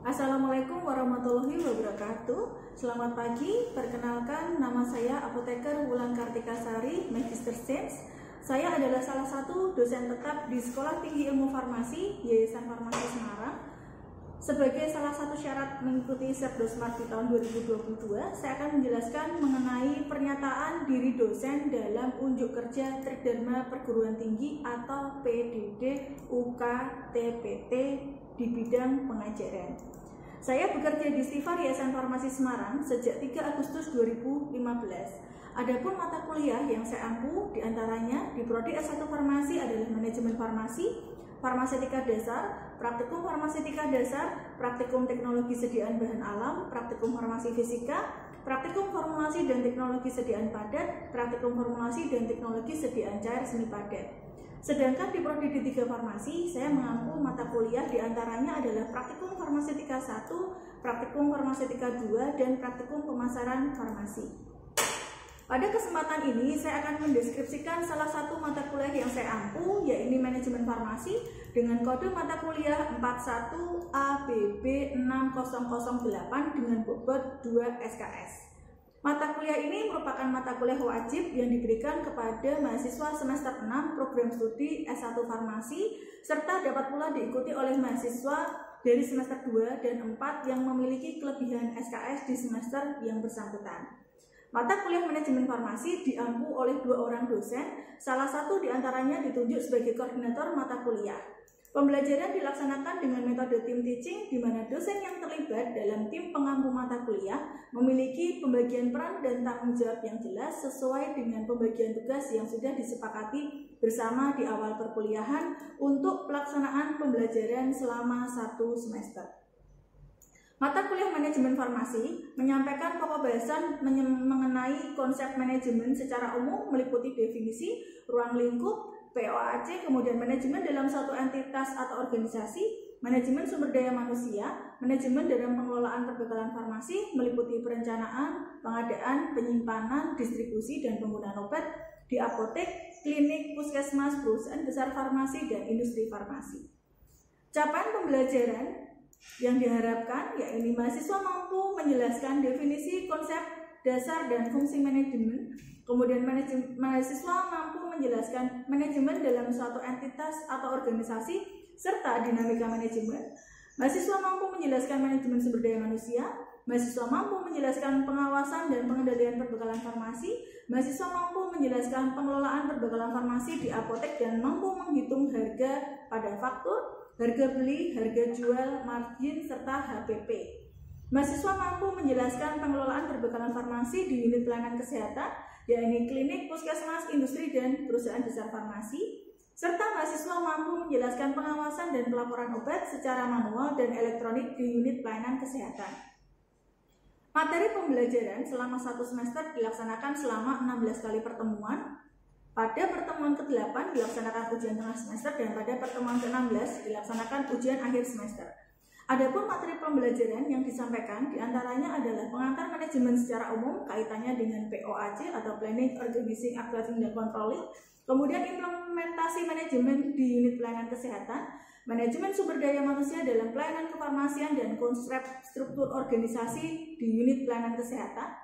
Assalamualaikum warahmatullahi wabarakatuh. Selamat pagi, perkenalkan nama saya Apoteker Wulan Kartika Sari, Magister Sains. Saya adalah salah satu dosen tetap di Sekolah Tinggi Ilmu Farmasi Yayasan Farmasi Semarang. Sebagai salah satu syarat mengikuti Sepdosmart di tahun 2022, saya akan menjelaskan mengenai pernyataan diri dosen dalam unjuk kerja Tridharma Perguruan Tinggi atau PDD UKTPT di bidang pengajaran. Saya bekerja di Stifar Yayasan Farmasi Semarang sejak 3 Agustus 2015. Adapun mata kuliah yang saya ampu diantaranya di Prodi S1 Farmasi adalah Manajemen Farmasi, Farmasetika Dasar, Praktikum Farmasetika Dasar, Praktikum Teknologi Sediaan Bahan Alam, Praktikum Farmasi Fisika, Praktikum Formulasi dan Teknologi Sediaan Padat, Praktikum Formulasi dan Teknologi Sediaan Cair Semi Padat. Sedangkan di Prodi D3 Farmasi, saya mengampu mata kuliah diantaranya adalah Praktikum Farmasetika 1, Praktikum Farmasetika 2, dan Praktikum Pemasaran Farmasi. Pada kesempatan ini, saya akan mendeskripsikan salah satu mata kuliah yang saya ampu, yaitu Manajemen Farmasi, dengan kode mata kuliah 41ABB6008 dengan bobot 2 SKS. Mata kuliah ini merupakan mata kuliah wajib yang diberikan kepada mahasiswa semester 6 program studi S1 Farmasi, serta dapat pula diikuti oleh mahasiswa dari semester 2 dan 4 yang memiliki kelebihan SKS di semester yang bersangkutan. Mata kuliah Manajemen Farmasi diampu oleh 2 orang dosen, salah satu diantaranya ditunjuk sebagai koordinator mata kuliah. Pembelajaran dilaksanakan dengan metode team teaching, di mana dosen yang terlibat dalam tim pengampu mata kuliah memiliki pembagian peran dan tanggung jawab yang jelas sesuai dengan pembagian tugas yang sudah disepakati bersama di awal perkuliahan untuk pelaksanaan pembelajaran selama 1 semester. Mata kuliah Manajemen Farmasi menyampaikan pokok bahasan mengenai konsep manajemen secara umum meliputi definisi, ruang lingkup, POAC, kemudian manajemen dalam suatu entitas atau organisasi, manajemen sumber daya manusia, manajemen dalam pengelolaan perbekalan farmasi meliputi perencanaan, pengadaan, penyimpanan, distribusi, dan penggunaan obat di apotek, klinik, puskesmas, perusahaan besar farmasi, dan industri farmasi. Capaian pembelajaran yang diharapkan yaitu mahasiswa mampu menjelaskan definisi, konsep, dasar, dan fungsi manajemen. Kemudian mahasiswa mampu menjelaskan manajemen dalam suatu entitas atau organisasi serta dinamika manajemen. Mahasiswa mampu menjelaskan manajemen sumber daya manusia. Mahasiswa mampu menjelaskan pengawasan dan pengendalian perbekalan farmasi. Mahasiswa mampu menjelaskan pengelolaan perbekalan farmasi di apotek dan mampu menghitung harga pada faktur, harga beli, harga jual, margin, serta HPP. Mahasiswa mampu menjelaskan pengelolaan perbekalan farmasi di unit pelayanan kesehatan, yaitu klinik, puskesmas, industri, dan perusahaan besar farmasi, serta mahasiswa mampu menjelaskan pengawasan dan pelaporan obat secara manual dan elektronik di unit pelayanan kesehatan. Materi pembelajaran selama 1 semester dilaksanakan selama 16 kali pertemuan. Pada pertemuan ke-8 dilaksanakan ujian tengah semester dan pada pertemuan ke-16 dilaksanakan ujian akhir semester. Adapun materi pembelajaran yang disampaikan diantaranya adalah pengantar manajemen secara umum kaitannya dengan POAC atau Planning, Organizing, Activating, dan Controlling, kemudian implementasi manajemen di unit pelayanan kesehatan, manajemen sumber daya manusia dalam pelayanan kefarmasian dan konsep struktur organisasi di unit pelayanan kesehatan,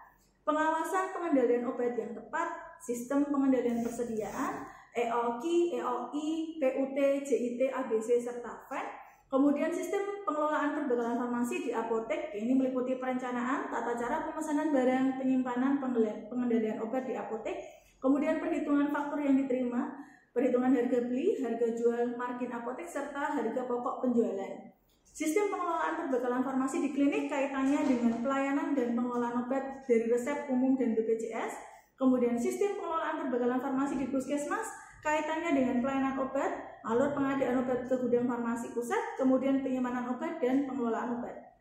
pengawasan pengendalian obat yang tepat, sistem pengendalian persediaan, EOQ, EOI, PUT, JIT, ABC, serta FEN. Kemudian sistem pengelolaan perbekalan farmasi di apotek, ini meliputi perencanaan, tata cara pemesanan barang, penyimpanan, pengendalian obat di apotek, kemudian perhitungan faktur yang diterima, perhitungan harga beli, harga jual, margin apotek, serta harga pokok penjualan. Sistem pengelolaan perbekalan farmasi di klinik kaitannya dengan pelayanan dan pengelolaan obat dari resep umum dan BPJS, kemudian sistem pengelolaan perbekalan farmasi di puskesmas, kaitannya dengan pelayanan obat, alur pengadaan obat ke gudang farmasi pusat, kemudian penyimpanan obat dan pengelolaan obat.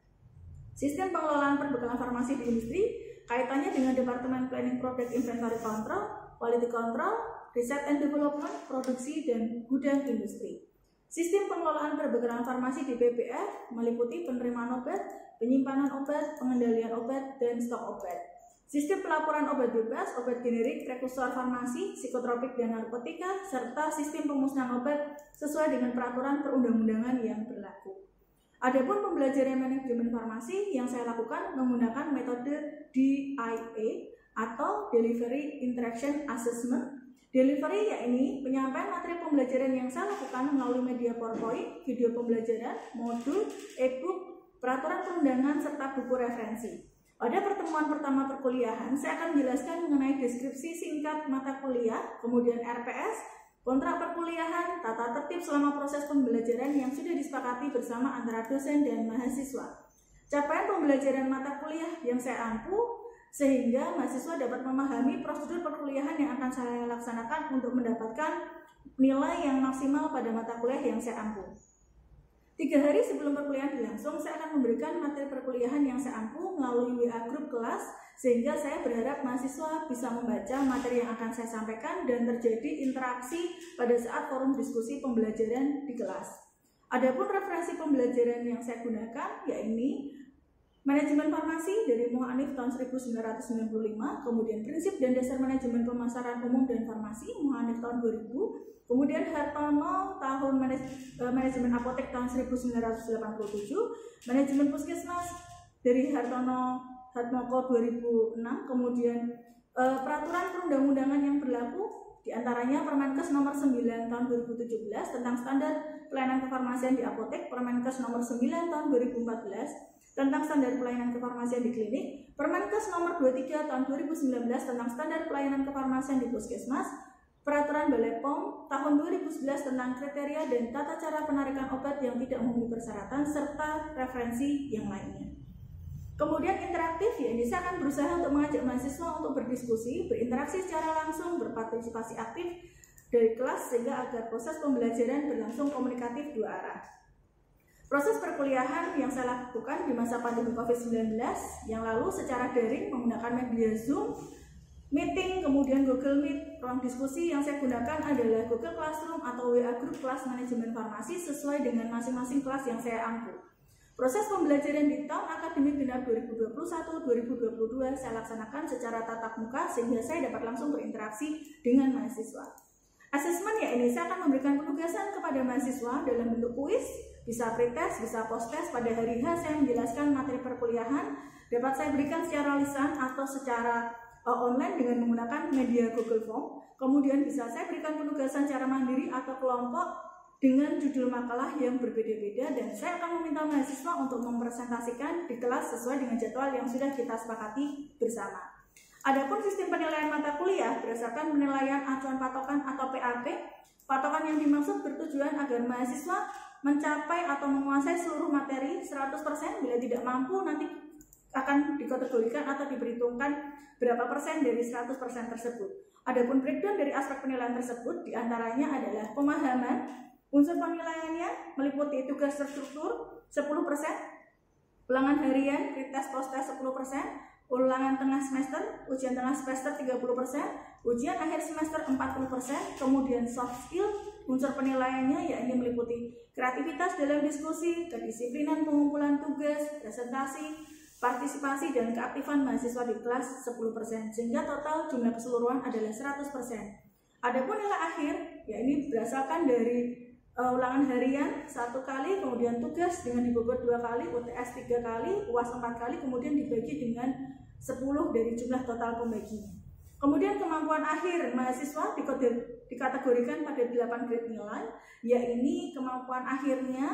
Sistem pengelolaan perbekalan farmasi di industri, kaitannya dengan Departemen Planning, Product Inventory Control, Quality Control, Research and Development, Produksi, dan Gudang Industri. Sistem pengelolaan perbekalan farmasi di PPF meliputi penerimaan obat, penyimpanan obat, pengendalian obat, dan stok obat. Sistem pelaporan obat bebas, obat generik, prekursor farmasi, psikotropik, dan narkotika, serta sistem pemusnahan obat sesuai dengan peraturan perundang-undangan yang berlaku. Adapun pembelajaran manajemen farmasi yang saya lakukan menggunakan metode DIA atau Delivery Interaction Assessment. Delivery yakni penyampaian materi pembelajaran yang saya lakukan melalui media PowerPoint, video pembelajaran, modul, e-book, peraturan perundangan, serta buku referensi. Pada pertemuan pertama perkuliahan, saya akan menjelaskan mengenai deskripsi singkat mata kuliah, kemudian RPS, kontrak perkuliahan, tata tertib selama proses pembelajaran yang sudah disepakati bersama antara dosen dan mahasiswa. Capaian pembelajaran mata kuliah yang saya ampu sehingga mahasiswa dapat memahami prosedur perkuliahan yang akan saya laksanakan untuk mendapatkan nilai yang maksimal pada mata kuliah yang saya ampu. 3 hari sebelum perkuliahan berlangsung, saya akan memberikan materi perkuliahan yang saya ampu melalui WA grup kelas, sehingga saya berharap mahasiswa bisa membaca materi yang akan saya sampaikan dan terjadi interaksi pada saat forum diskusi pembelajaran di kelas. Adapun referensi pembelajaran yang saya gunakan yakni Manajemen Farmasi dari Muhanif tahun 1995, kemudian Prinsip dan Dasar Manajemen Pemasaran Umum dan Farmasi Muhanif tahun 2000, kemudian Hartono tahun Manajemen Apotek tahun 1987, Manajemen Puskesmas dari Hartmoko 2006, kemudian peraturan perundang-undangan yang berlaku diantaranya Permenkes nomor 9 tahun 2017 tentang standar pelayanan kefarmasian di apotek, Permenkes nomor 9 tahun 2014 tentang standar pelayanan kefarmasian di klinik, Permenkes nomor 23 tahun 2019 tentang standar pelayanan kefarmasian di puskesmas, Peraturan Balai POM tahun 2011 tentang kriteria dan tata cara penarikan obat yang tidak memenuhi persyaratan, serta referensi yang lainnya. Kemudian interaktif, yakni saya akan berusaha untuk mengajak mahasiswa untuk berdiskusi, berinteraksi secara langsung, berpartisipasi aktif dari kelas sehingga agar proses pembelajaran berlangsung komunikatif dua arah. Proses perkuliahan yang saya lakukan di masa pandemi COVID-19 yang lalu secara daring menggunakan media Zoom, meeting, kemudian Google Meet. Ruang diskusi yang saya gunakan adalah Google Classroom atau WA Group Kelas Manajemen Farmasi sesuai dengan masing-masing kelas yang saya ampu. Proses pembelajaran di tahun akademik genap 2021-2022 saya laksanakan secara tatap muka sehingga saya dapat langsung berinteraksi dengan mahasiswa. Asesmen yakni saya akan memberikan penugasan kepada mahasiswa dalam bentuk kuis, bisa pretest, bisa post-test. Pada hari H saya menjelaskan materi perkuliahan, dapat saya berikan secara lisan atau secara online dengan menggunakan media Google Form. Kemudian bisa saya berikan penugasan secara mandiri atau kelompok dengan judul makalah yang berbeda-beda, dan saya akan meminta mahasiswa untuk mempresentasikan di kelas sesuai dengan jadwal yang sudah kita sepakati bersama. Adapun sistem penilaian mata kuliah berdasarkan penilaian acuan patokan atau PAP. Patokan yang dimaksud bertujuan agar mahasiswa mencapai atau menguasai seluruh materi 100%. Bila tidak mampu nanti akan dikategorikan atau diperhitungkan berapa persen dari 100% tersebut. Adapun breakdown dari aspek penilaian tersebut diantaranya adalah pemahaman. Unsur penilaiannya meliputi tugas terstruktur 10%, ulangan harian, pretest, post-test 10%, ulangan tengah semester, ujian tengah semester 30%, ujian akhir semester 40%, kemudian soft skill, unsur penilaiannya yakni meliputi kreativitas dalam diskusi, kedisiplinan pengumpulan tugas, presentasi, partisipasi, dan keaktifan mahasiswa di kelas 10%, sehingga total jumlah keseluruhan adalah 100%. Adapun nilai akhir, yakni berdasarkan dari ulangan harian 1 kali, kemudian tugas dengan dibobot 2 kali, UTS 3 kali, UAS 4 kali, kemudian dibagi dengan 10 dari jumlah total pembaginya. Kemudian kemampuan akhir mahasiswa dikategorikan pada 8 grade nilai, yakni kemampuan akhirnya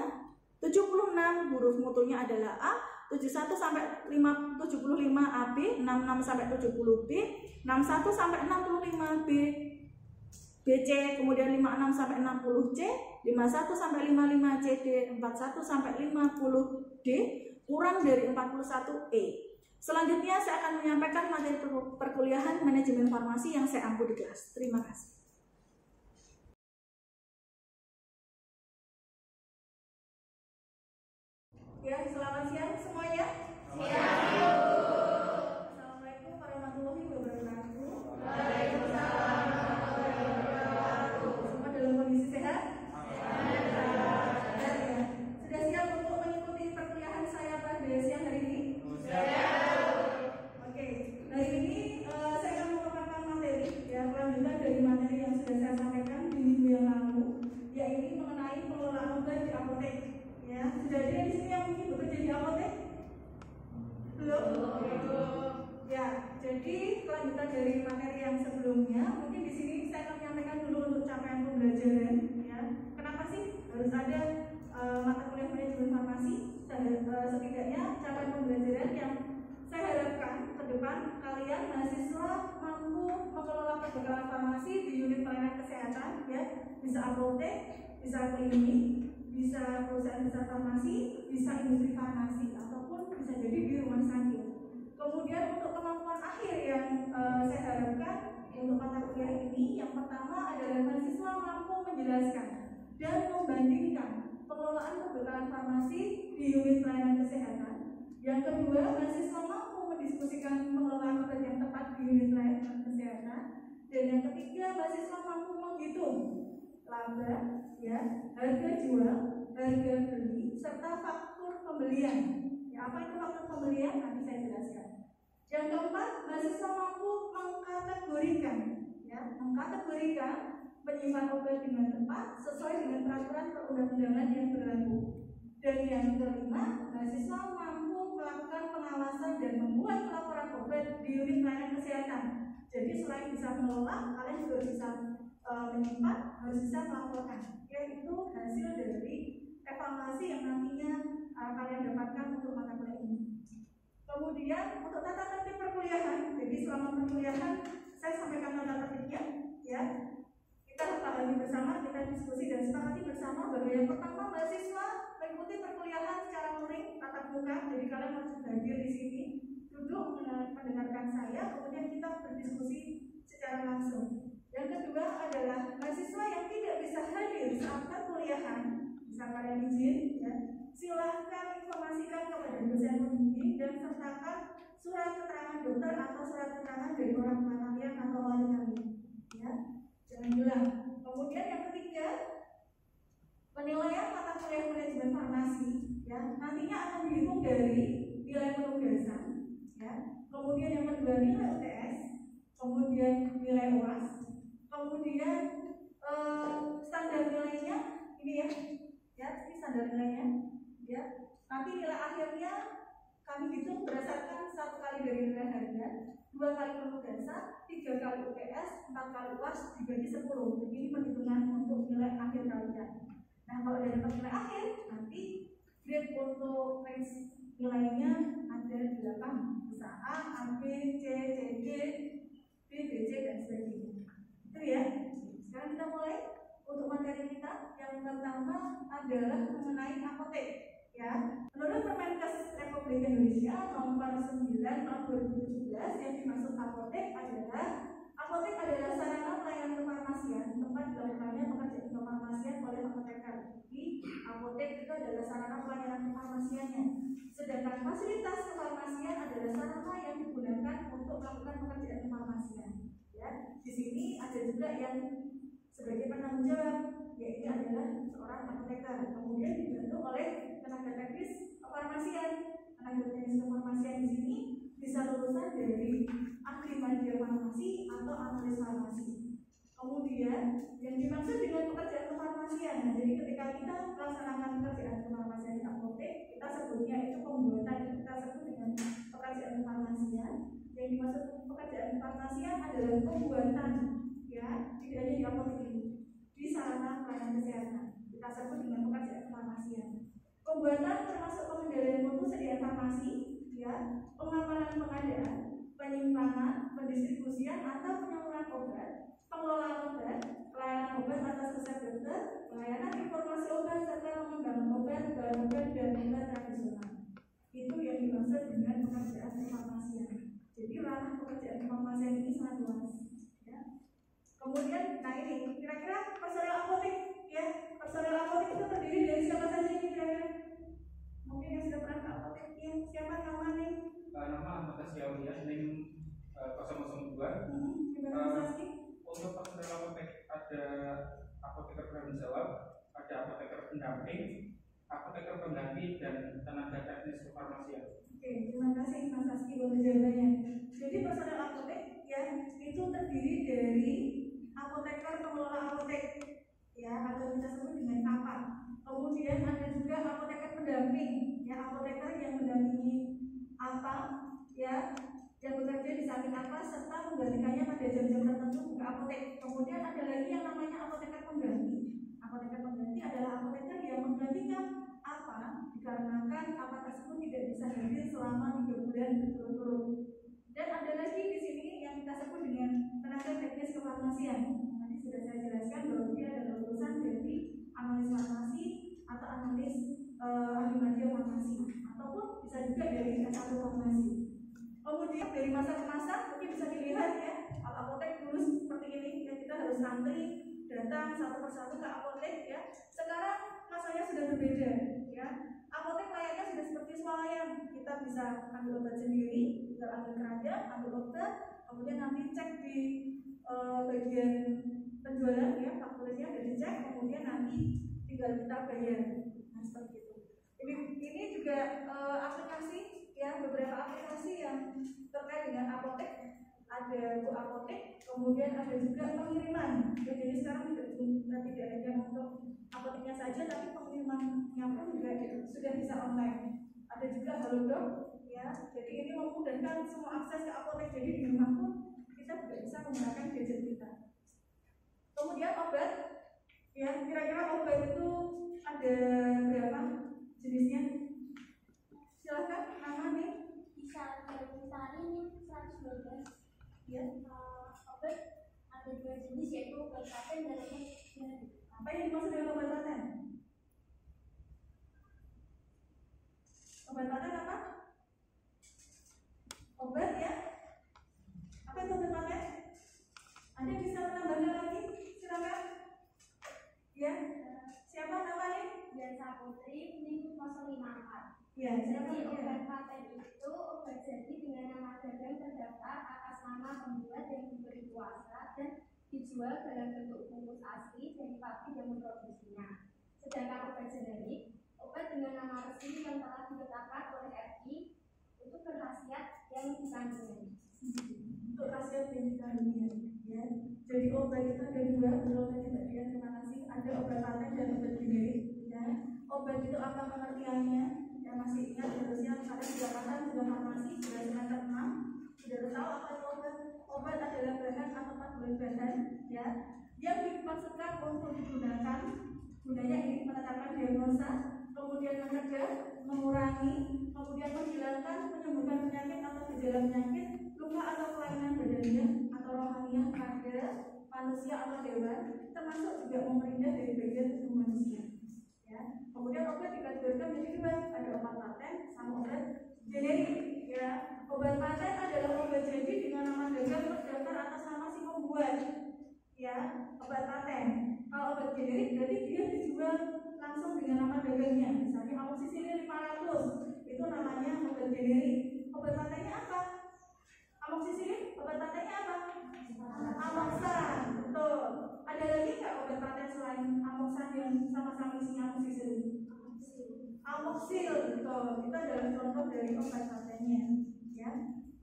76 huruf mutunya adalah A, 71 sampai 75 AB, 66 sampai 70 B, 61 sampai 65 B, BC, kemudian 56 sampai 60 C, 51 sampai 55 CD, 41 sampai 50 D, kurang dari 41 E. Selanjutnya saya akan menyampaikan materi perkuliahan manajemen farmasi yang saya ampu di kelas. Terima kasih. Ya, selamat siang semuanya. Assalamualaikum warahmatullahi wabarakatuh. Waalaikumsalam warahmatullahi wabarakatuh. Semua dalam kondisi sehat? Sudah siap untuk mengikuti perkuliahan saya pada siang hari ini? Oke, hari ini saya akan memaparkan materi yang kelanjutan dari materi yang sudah saya sampaikan di minggu yang lalu, yaitu mengenai pengelolaan obat di apotek. Ya, Sudah ada di sini yang mungkin bekerja di apotek? Belum. Ya, jadi kelanjutan dari materi yang sebelumnya, mungkin di sini saya akan menyampaikan dulu untuk capaian pembelajaran. Ya, kenapa sih harus ada mata kuliah manajemen farmasi? Setidaknya capaian pembelajaran yang saya harapkan ke depan kalian mahasiswa mampu mengelola perbekalan farmasi di unit pelayanan kesehatan, ya, bisa apotek, bisa klinik, bisa perusahaan besar farmasi, bisa industri farmasi, ataupun bisa jadi di rumah sakit. Kemudian untuk kemampuan akhir yang saya harapkan untuk mata kuliah ini, yang pertama adalah mahasiswa mampu menjelaskan dan membandingkan pengelolaan perbekalan farmasi di unit pelayanan kesehatan. Yang kedua, mahasiswa mampu mendiskusikan pengelolaan obat yang tepat di unit pelayanan kesehatan. Dan yang ketiga, mahasiswa mampu menghitung laba, ya, harga jual, harga beli, serta faktur pembelian. Ya, apa itu faktur pembelian? Nanti saya jelaskan. Yang keempat, mahasiswa mampu mengkategorikan, ya, mengkategorikan penyimpan obat dengan tepat sesuai dengan peraturan perundang-undangan yang berlaku. Dan yang kelima, mahasiswa mampu melakukan pengawasan dan membuat pelaporan obat di unit pelayanan kesehatan. Jadi selain bisa mengelola, kalian juga bisa menyimpan, harus bisa melaporkan. Yaitu hasil dari evaluasi yang nantinya kalian dapatkan untuk mata kuliah ini. Kemudian untuk tata tertib perkuliahan, jadi selama perkuliahan saya sampaikan tata tertibnya, ya. Kita pahami bersama, kita diskusi dan sepakati bersama bahwa yang pertama mahasiswa mengikuti perkuliahan secara luring tatap muka, jadi kalian harus hadir di sini, duduk mendengarkan saya, kemudian kita berdiskusi secara langsung. Yang kedua adalah mahasiswa yang tidak bisa hadir saat perkuliahan, bisa kalian izin, ya, silahkan informasikan kepada dosen pembimbing dan sertakan surat keterangan dokter atau surat keterangan dari orang tua kalian atau wali kalian, ya, jangan hilang. Kemudian yang ketiga, penilaian mata kuliah manajemen farmasi, ya, nantinya akan dihitung dari nilai penugasan, ya. Kemudian yang kedua nilai UTS, kemudian nilai UAS, kemudian standar nilainya ini, ya, ini standar nilainya, ya. Nanti nilai akhirnya kami hitung berdasarkan 1 kali dari nilai harga, 2 kali penugasan, 3 kali UTS, 4 kali UAS dibagi 10. Jadi ini perhitungan untuk nilai akhir kalian. Nah, kalau udah dapat nilai akhir, nanti grade untuk range nilainya ada 8, bisa A, B, C, D, B, C, dan sebagainya. Itu ya. Sekarang kita mulai untuk materi kita. Yang pertama adalah mengenai apotek, ya. Menurut Permenkes Republik Indonesia nomor 9 tahun 2017, yang dimaksud apotek adalah sarana pelayanan kefarmasian tempat dilakukannya pekerjaan kefarmasian oleh apoteker. Jadi apotek itu adalah sarana pelayanan kefarmasiannya. Sedangkan fasilitas kefarmasian adalah sarana yang digunakan untuk melakukan pekerjaan kefarmasian. Ya, di sini ada juga yang sebagai penanggung jawab, yaitu adalah seorang apoteker. Kemudian dibantu oleh tenaga teknis kefarmasian. Tenaga teknis kefarmasian di sini bisa lulusan dari ahli media farmasi atau analis farmasi. Kemudian yang dimaksud dengan pekerjaan kefarmasian, nah, jadi ketika kita melaksanakan pekerjaan kefarmasian di apotek, kita sebutnya itu pembuatan, kita sebut dengan pekerjaan kefarmasian. Yang dimaksud pekerjaan kefarmasian adalah pembuatan, ya, tidak hanya di apotek ini, di sarana pelayanan kesehatan, kita sebut dengan pekerjaan kefarmasian. Pembuatan termasuk pengendalian mutu sediaan farmasi, ya, pengamanan pengadaan, penyimpanan, pendistribusian atau penyaluran obat, pengelolaan obat, pelayanan obat atas resep dokter, pelayanan informasi obat serta pengembangan obat, bahan obat dan obat tradisional. Itu yang dimaksud dengan pekerjaan kefarmasian. Jadi ranah pekerjaan kefarmasian ini sangat luas, ya. Kemudian, nah ini kira-kira personel apotek, ya, personel apotek itu terdiri dari siapa saja ini kira-kira? Mungkin yang sudah pernah ke apotek, ya, siapa namanya? Nama Ahmad Asyawiya, NIM 002. Untuk personel apotek ada apoteker penanggung jawab, ada apoteker pendamping, apoteker pengganti, dan tenaga teknis kefarmasian. Oke, terima kasih Mas Aski untuk jawabannya. Jadi personel apotek, ya, itu terdiri dari apoteker pengelola apotek, ya, atau kita sebut dengan APA. Kemudian ada juga apoteker pendamping serta menggantikannya pada jam-jam tertentu ke apotek. Kemudian ada lagi yang namanya apoteker pengganti. Apoteker pengganti adalah apoteker yang menggantikan apa dikarenakan apa tersebut tidak bisa hadir selama 3 bulan berturut-turut. Dan ada lagi di sini yang kita sebut dengan tenaga teknis kefarmasian. Tadi sudah saya jelaskan bahwa dia adalah lulusan dari analis farmasi atau analis ahli media farmasi, ataupun bisa juga dari S1 farmasi. Kemudian dari masa ke masa mungkin bisa dilihat ya, kalau apotek dulu seperti ini ya, kita harus antri datang satu persatu ke apotek ya. Sekarang masanya sudah berbeda ya. Apotek layaknya sudah seperti swalayan, kita bisa ambil obat sendiri, tinggal ambil keranjang, ambil obat, kemudian nanti cek di bagian penjualan ya, fakturnya sudah dicek, kemudian nanti tinggal kita bayar. Nah seperti itu. Ini juga aplikasi ya, beberapa aplikasi yang terkait dengan apotek. Ada Bu Apotek, kemudian ada juga pengiriman ya, jadi sekarang tidak hanya untuk apoteknya saja, tapi pengirimannya pun juga sudah bisa online. Ada juga Halodoc ya, jadi ini memudahkan semua akses ke apotek, jadi di rumah pun kita juga bisa menggunakan gadget kita. Kemudian obat ya, kira-kira obat itu ada berapa jenisnya? Silakan nama nih. Bisa ini 112 ya. Obat ada 2 jenis, yaitu obat paten dan obat generic. Apa yang dimaksud dengan obat paten? Obat paten apa? Obat ya? Apa itu obat paten? Ada yang bisa menambahkan lagi? Silakan. Ya. Siapa namanya? Biasa Putri, NIM 054. Ya, Jadi obat paten itu obat jadi dengan nama dagang terdaftar atas nama pembuat yang diberi kuasa dan dijual dalam bentuk bungkus asli dari pabrik yang memproduksinya. Sedangkan obat generik, obat dengan nama resmi yang telah ditetapkan oleh RI untuk berkhasiat yang dikandungnya. Untuk khasiat yang dikandungnya, ya. Jadi obat itu ada 2, betul tadi Mbak Dian, terima kasih. Ada obat paten dan obat generik. Ya. Obat itu apa pengertiannya? Ya masih ingat harusnya kalian sudah paham, sudah farmasi, sudah semester 6, sudah tahu apa itu obat. Obat adalah bahan atau panduan bahan ya, yang dimaksudkan untuk digunakan. Gunanya ini menetapkan diagnosa, kemudian mencegah, mengurangi, kemudian menghilangkan, menyembuhkan penyakit atau gejala penyakit, luka atau kelainan badannya atau rohaniah pada manusia atau hewan, termasuk juga memperindah dari bagian tubuh manusia. Ya. Kemudian obat dikategorikan menjadi 2, ada obat paten sama obat generik. Ya, obat paten adalah obat jadi dengan nama dagang terdaftar atas nama si pembuat. Ya, obat paten. Kalau obat generik berarti dia dijual langsung dengan nama dagangnya. Misalnya amoxicillin 500, itu namanya obat generik. Obat patennya apa? Amoxicillin, obat patennya apa? Amoxan, betul. Ada lagi nggak obat paten selain amoxan yang sama-sama isinya amoxicillin? Amoxil, betul. Itu adalah contoh dari obat patennya. Ya.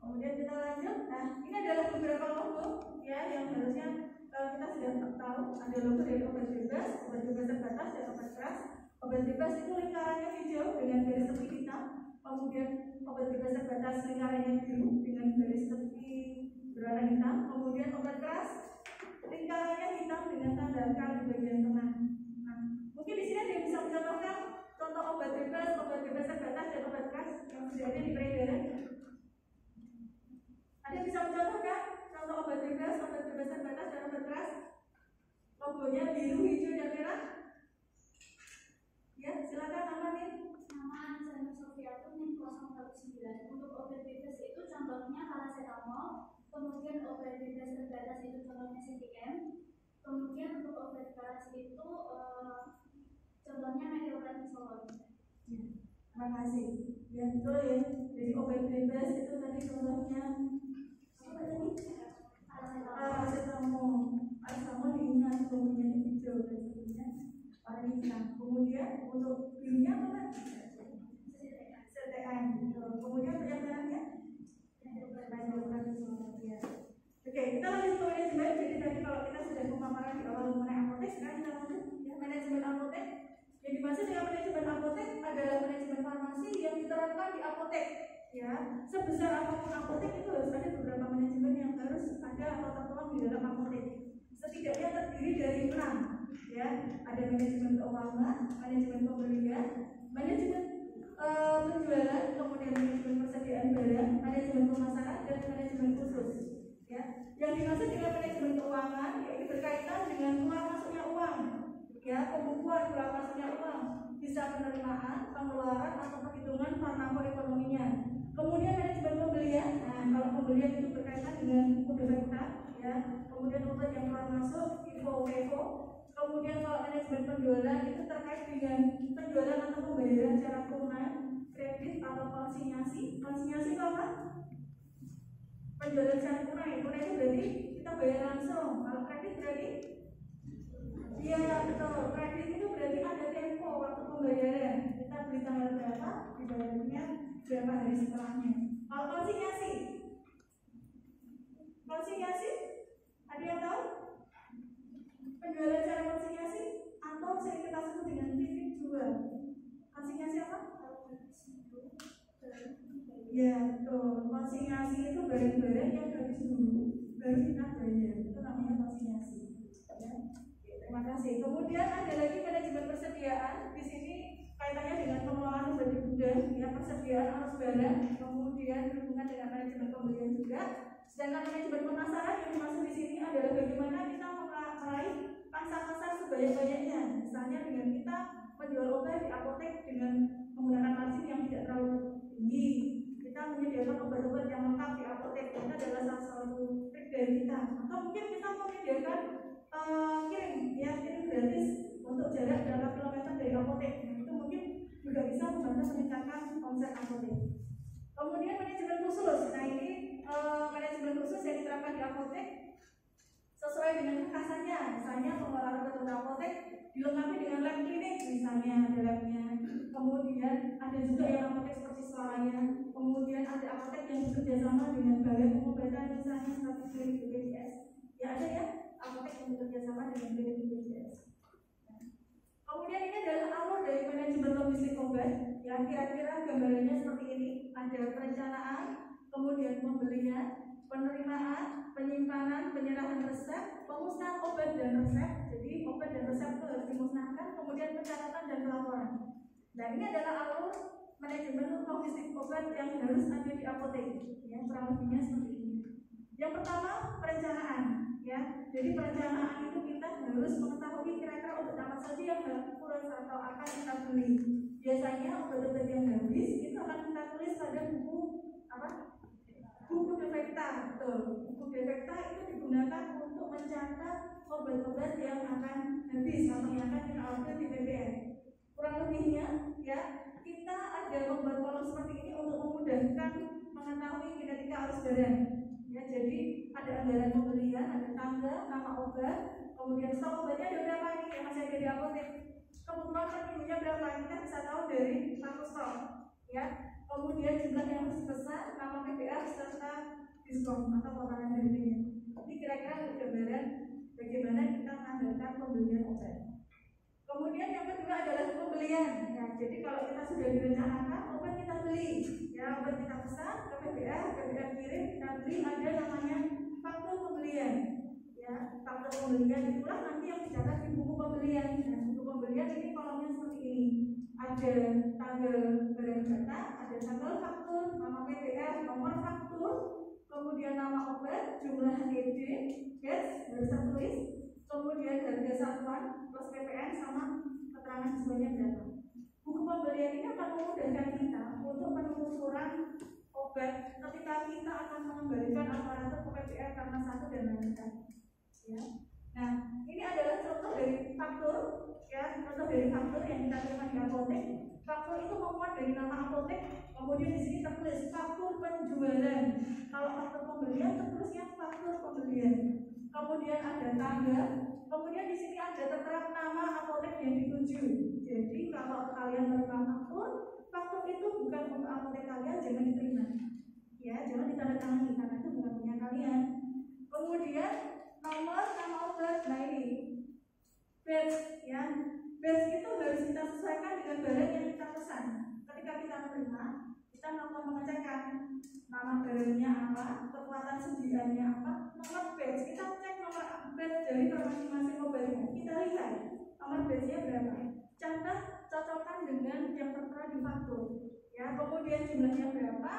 Kemudian kita lanjut. Nah, ini adalah beberapa logo ya yang harusnya kita sudah tahu. Ada logo dari obat bebas terbatas, dan obat keras. Obat bebas itu lingkarannya hijau dengan garis tepi hitam. Kemudian obat bebas terbatas lingkarannya biru dengan garis tepi berwarna hitam. Kemudian obat keras lingkarannya hitam dengan tanda K di bagian tengah. Nah, mungkin di sini ada yang bisa mencontohkan contoh obat bebas terbatas dan obat keras yang sudah ada di peredaran. Ada yang bisa mencontohkan contoh obat bebas terbatas dan obat keras? Logonya biru, hijau, dan merah. Ya, silakan nama nih. Nama Anjana Sofiatun NIM 049. Untuk obat bebas itu contohnya paracetamol. Kemudian obat bebas terbatas itu contohnya CTM. Kemudian untuk obat keras itu contohnya methylprednisolone. Ya, terima kasih. Ya betul ya. Jadi obat bebas itu tadi contohnya apa tadi? Paracetamol. Paracetamol diingat logonya hijau dan sebagainya warna hitam. Kemudian untuk birunya apa? CTN. Kemudian penyampaiannya? Oke, kita lanjut ke manajemen. Jadi tadi kalau kita sudah pemaparan di awal mengenai apotek, sekarang kita lanjut ya, manajemen apotek. Yang dimaksud dengan manajemen apotek adalah manajemen farmasi yang diterapkan di apotek. ya, sebesar apapun apotek itu harus ada beberapa manajemen yang harus ada atau tertuang di dalam apotek. Setidaknya terdiri dari 6, ya. Ada manajemen keuangan, manajemen pembelian, manajemen penjualan, kemudian manajemen persediaan barang, manajemen pemasaran, dan manajemen khusus. Ya, yang dimaksud dengan manajemen keuangan yaitu berkaitan dengan keluar masuknya uang, ya, pembukuan keluar masuknya uang, bisa penerimaan, pengeluaran atau perhitungan makroekonominya. Kemudian manajemen pembelian, nah kalau pembelian itu berkaitan dengan modal, ya, kemudian obat yang keluar masuk, info. Kemudian kalau manajemen penjualan itu terkait dengan penjualan atau pembayaran secara tunai, kredit atau konsinyasi. Konsinyasi itu apa? Penjualan secara tunai. Tunai itu berarti kita bayar langsung. Kalau kredit berarti, iya betul. Kredit itu berarti ada tempo waktu pembayaran. Kita beli tanggal berapa, dibayarnya berapa hari setelahnya. Kalau konsinyasi, ada yang tahu? Penjualan secara konsinyasi atau sering kita sebut dengan titip jual. Konsinyasi apa? Ya betul. Konsinyasi itu barang-barang yang habis dulu baru kita bayar. Itu namanya konsinyasi. Ya. Terima kasih. Kemudian ada lagi manajemen persediaan. Di sini kaitannya dengan pengelolaan obat di gudang, ya, persediaan arus barang. Kemudian berhubungan dengan manajemen pembelian juga. Sedangkan manajemen pemasaran yang dimaksud di sini adalah bagaimana kita meraih pangsa pasar sebanyak-banyaknya. Misalnya dengan kita menjual obat di apotek dengan menggunakan margin yang tidak terlalu tinggi. Kita menyediakan obat-obat yang lengkap di apotek. Itu adalah salah satu trik dari kita. Atau mungkin kita menyediakan kirim gratis untuk jarak berapa kilometer dari apotek. Nah, itu mungkin juga bisa membantu meningkatkan omset apotek. Kemudian manajemen khusus. Nah ini manajemen khusus yang diterapkan di apotek sesuai dengan kekasannya. Misalnya pengelolaan ketua apotek dilengkapi dengan lab klinik, misalnya ada labnya. Kemudian ada juga yang apotek seperti suaranya. Kemudian ada apotek yang bekerja sama dengan balai pengobatan, misalnya seperti klinik BPJS. Ya ada ya apotek yang bekerja sama dengan klinik BPJS. Kemudian ini adalah alur dari manajemen logistik obat. Yang kira-kira gambarannya seperti ini. Ada perencanaan, kemudian pembelian, penerimaan, penyimpanan, penyerahan resep, pemusnahan obat dan resep. Jadi obat dan resep itu harus dimusnahkan, kemudian pencatatan dan pelaporan. Nah ini adalah alur manajemen logistik obat yang harus ada di apotek. Ya, kurang lebihnya seperti ini. Yang pertama perencanaan. Ya, jadi perencanaan itu kita harus mengetahui kira-kira obat apa saja yang harus atau akan kita beli. Biasanya obat-obat yang habis itu akan kita tulis pada buku apa? Buku defekta, betul. Buku defekta itu digunakan untuk mencatat obat-obat yang akan habis atau yang akan kita ambil di PPN. Kurang lebihnya, ya, kita ada membuat kolom seperti ini untuk memudahkan mengetahui kinerja arus barang. Ya, jadi ada anggaran pembelian, ada tangga, nama obat, kemudian stok obatnya ada berapa ini yang masih ada di apotek. Kebutuhan per minggunya berapa kita bisa tahu dari kartu stok. Ya, kemudian jumlah yang harus dipesan, nama PPA serta diskon atau potongan harganya. Ini kira-kira gambaran bagaimana kita mengandalkan pembelian obat. Kemudian yang kedua adalah pembelian. Ya, jadi kalau kita sudah direncanakan obat kita beli, ya obat kita pesan ke PPA kirim, kita beli, ada namanya faktur pembelian. Ya, faktur pembelian itulah nanti yang dicatat di buku pembelian. Nah, buku pembelian ini kolomnya seperti ini. Ada tanggal barang data, ada tanggal faktur, nama PPA, nomor faktur, kemudian nama obat, jumlah ED, yes, harus tertulis, kemudian harga satuan plus PPN sama keterangan semuanya berapa. Buku pembelian ini akan memudahkan kita untuk penelusuran obat ketika kita akan mengembalikan aparatur ke PPR karena satu dan lain-lain. Ya. Nah, ini adalah contoh dari faktur, ya, contoh dari faktur yang kita terima di apotek. Faktur itu memuat dari nama apotek, kemudian di sini tertulis faktur penjualan. Kalau faktur pembelian tertulisnya faktur pembelian. Kemudian ada tangga, kemudian di sini ada tertera nama apotek yang dituju. Jadi kalau kalian menerima faktur itu bukan untuk apotek kalian, jangan diterima. Ya, jangan ditandatangani karena itu bukan punya kalian. Kemudian nomor nama obat, nah ini batch, ya. Batch itu harus kita sesuaikan dengan barang yang kita pesan. Ketika kita menerima, kita kita melakukan pengecekan nama barangnya apa, kekuatan sediaannya apa, nomor batch. Kita cek nomor batch dari masing-masing mobilnya. Kita lihat nomor batchnya berapa. Contoh cocokkan dengan yang tertera di faktur. Ya, kemudian jumlahnya berapa,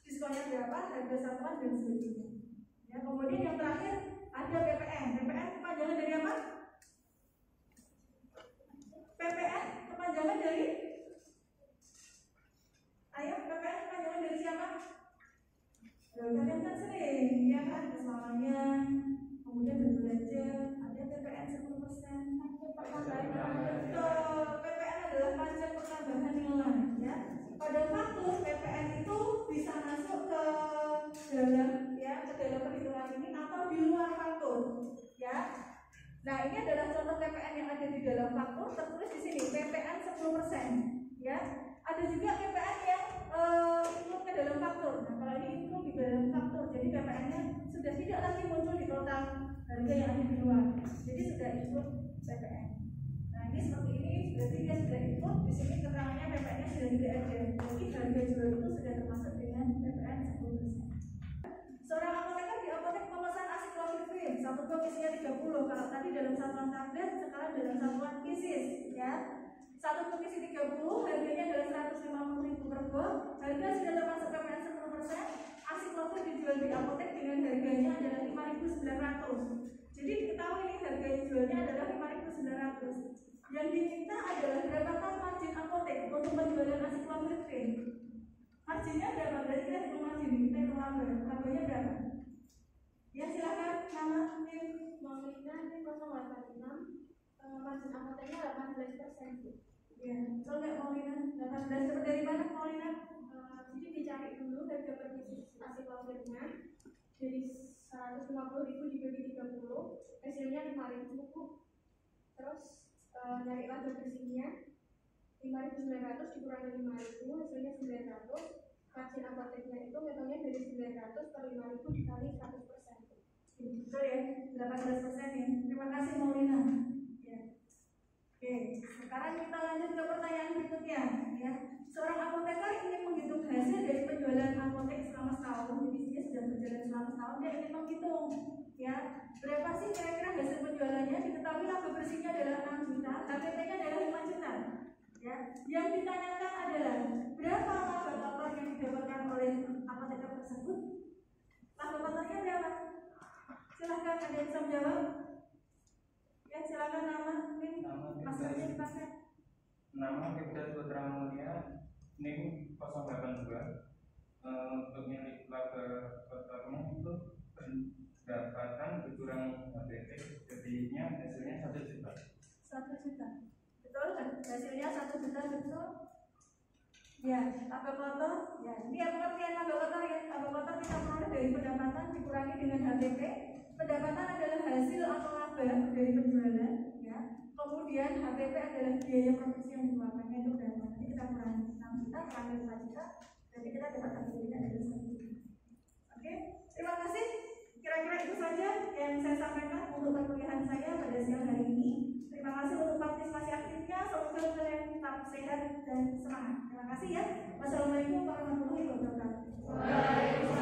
diskonnya berapa, harga satuan dan sebagainya. Ya, kemudian yang terakhir ada PPN. PPN kepanjangan dari apa? PPN kepanjangan dari, ayo PPN kepanjangan dari siapa? Kalian kan sering, ya kan, keselamanya, kemudian berbelanja, ada PPN 10%, pertambahan. Betul, PPN adalah pajak pertambahan nilai, ya. Pada faktur PPN itu bisa masuk ke dalam, ya, ke dalam perhitungan ini atau di luar faktur, ya. Nah, ini adalah contoh PPN yang ada di dalam faktur, tertulis di sini PPN 10%, ya. Ada juga PPN yang include ke dalam faktur. Nah, kalau ini include di dalam faktur, jadi PPN-nya sudah tidak lagi muncul di total harga yang ada di luar. Jadi sudah include PPN. Nah, ini seperti ini, berarti dia sudah include. Di sini keterangannya PPN-nya sudah tidak ada. Jadi harga jual itu sudah termasuk dengan PPN 10%. Seorang apoteker di apotek memesan acyclovir 1 box isinya 30. Kalau tadi dalam satuan tablet, sekarang dalam satuan pieces, ya. 1 box isi 30, harganya adalah 150.000 per box. Harga sudah termasuk PPN 10%. Acyclovir dijual di apotek dengan harganya adalah 5.900. Jadi diketahui ini harga jualnya adalah 5.900. Yang diminta adalah berapakah margin apotek untuk penjualan acyclovir. Marginnya berapa? Berarti kita hitung margin, kita hitung laba. Labanya berapa? Ya, silakan nama tim. Maulina ini 086, margin apoteknya 18%. Ya, coba Maulina 18 dapat dari mana Maulina? Jadi dicari dulu harga per pieces acyclovirnya dari 150.000 dibagi 30, hasilnya 5.000. Terus nyari laba bersihnya 5.900 dikurangi 5.000, hasilnya 900. Margin apoteknya itu ngitungnya dari 900 per 5.000 dikali 100%. Betul ya, 18% ya. Terima kasih Maulina. Ya. Oke, sekarang kita lanjut ke pertanyaan berikutnya. Ya, seorang apoteker ingin menghitung hasil dari penjualan apotek selama setahun. Jadi dia sudah berjalan selama setahun, dia ingin menghitung. Ya, berapa sih kira-kira hasil penjualannya? Diketahui laba bersihnya adalah 6 juta, HPT-nya adalah 5 juta. Ya, yang ditanyakan adalah berapa laba kotor yang didapatkan oleh apoteker tersebut? Laba kotornya berapa? Silahkan ada yang bisa menjawab. Ya, silakan nama tim. Masalahnya dipakai. Nama Kepda Putra Mulia NIM 082. Untuk milik laba kotornya itu pendapatan berkurang HPT, jadinya hasilnya 1 juta. 1 juta. Betul kan? Hasilnya 1 juta, betul? Ya, laba kotor. Ya, ini yang pengertian laba kotor ya. Laba kotor kita peroleh dari pendapatan dikurangi dengan HPT. Pendapatan adalah hasil atau laba dari penjualan, ya. Kemudian HPT adalah biaya produksi yang dikeluarkannya itu berapa? Nanti kita kurangi 6 juta, kurangi 5 juta, jadi kita dapat HPT-nya adalah 1 juta. Oke, terima kasih. Kira-kira itu saja yang saya sampaikan untuk perkuliahan saya pada siang hari ini. Terima kasih untuk partisipasi aktifnya. Semoga kalian tetap sehat dan semangat. Terima kasih ya. Wassalamualaikum warahmatullahi wabarakatuh.